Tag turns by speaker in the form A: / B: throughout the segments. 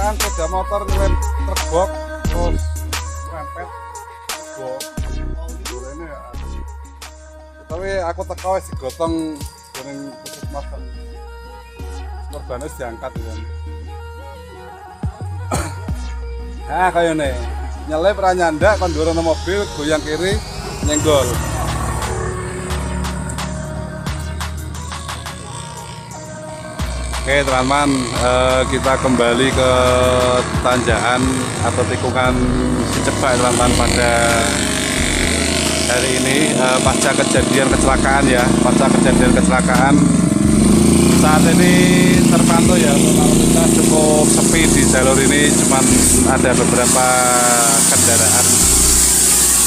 A: tanjakan sepeda motor nyelip truk box terus rempet box ini ya. Tapi aku teko wis digotong dening puskesmas kan. Korban wis diangkat ya. Nah kayak nih nyelip ra nyandak kon ndoro mobil goyang kiri nyenggol. Oke teman-teman, kita kembali ke tanjakan atau tikungan Sicebak teman-teman pada hari ini pasca kejadian kecelakaan ya, saat ini terpantau ya lalu lintas cukup sepi di jalur ini, cuman ada beberapa kendaraan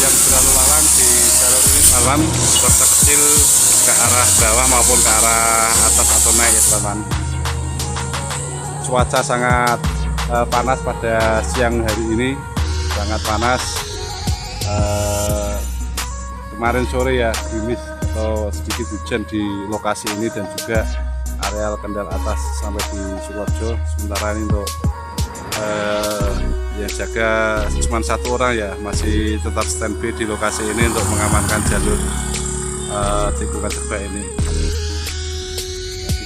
A: yang berlalu lalang di jalur ini teman-teman, truk kecil ke arah bawah maupun ke arah atas atau naik ya teman-teman. Cuaca sangat panas pada siang hari ini, sangat panas. Kemarin sore ya gerimis atau sedikit hujan di lokasi ini dan juga areal Kendal atas sampai di Sukoharjo. Sementara ini untuk yang jaga cuma satu orang ya, masih tetap standby di lokasi ini untuk mengamankan jalur tikungan Sicebak ini.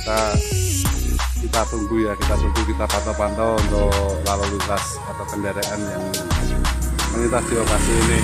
A: Nah, kita tunggu ya, kita pantau-pantau untuk lalu lintas atau kendaraan yang melintas di lokasi ini.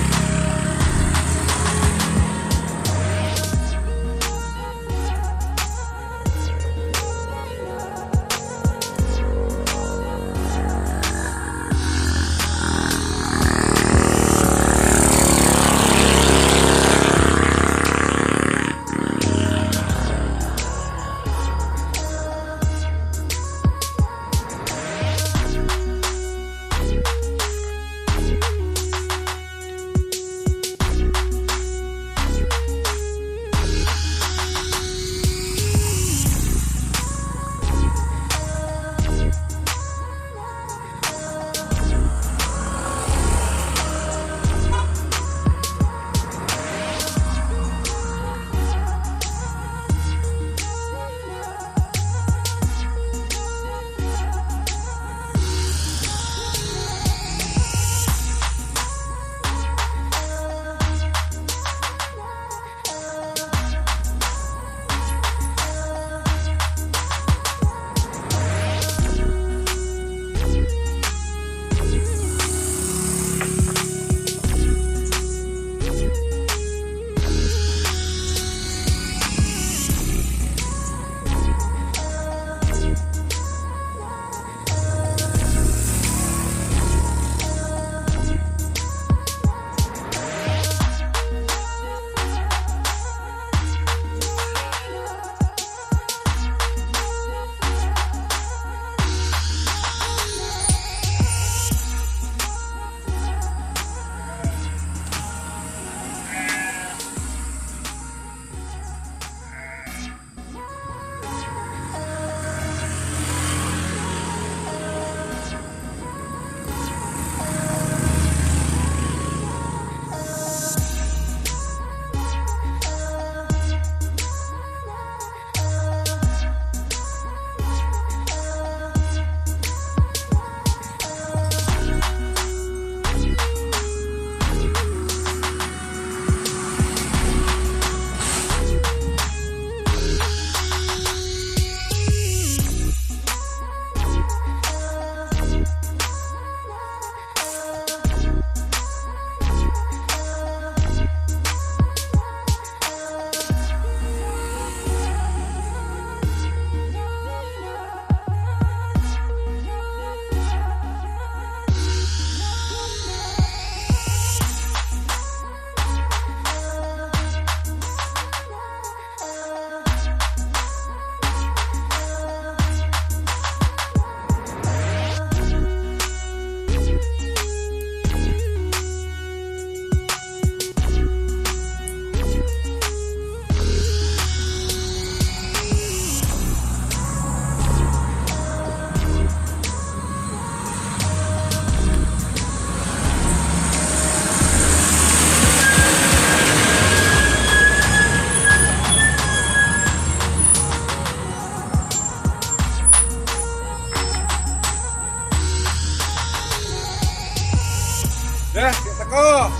A: kok.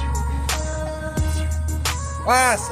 A: Was.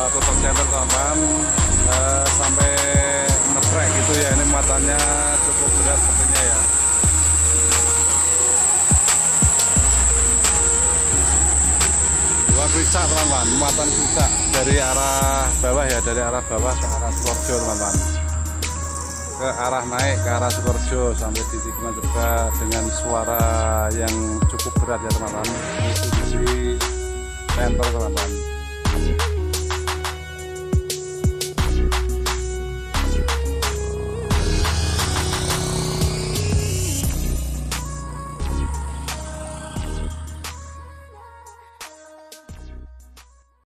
B: satu truk trailer kawan, sampai ngetrek gitu ya. Ini muatannya cukup berat sepertinya ya. Dua kricak teman-teman, muatan kricak dari arah bawah ya, dari arah bawah ke arah Sukoharjo teman-teman, ke arah naik ke arah Sukoharjo sampai di Tikungan Sicebak dengan suara yang cukup berat ya teman-teman. Ini posisi senter teman-teman.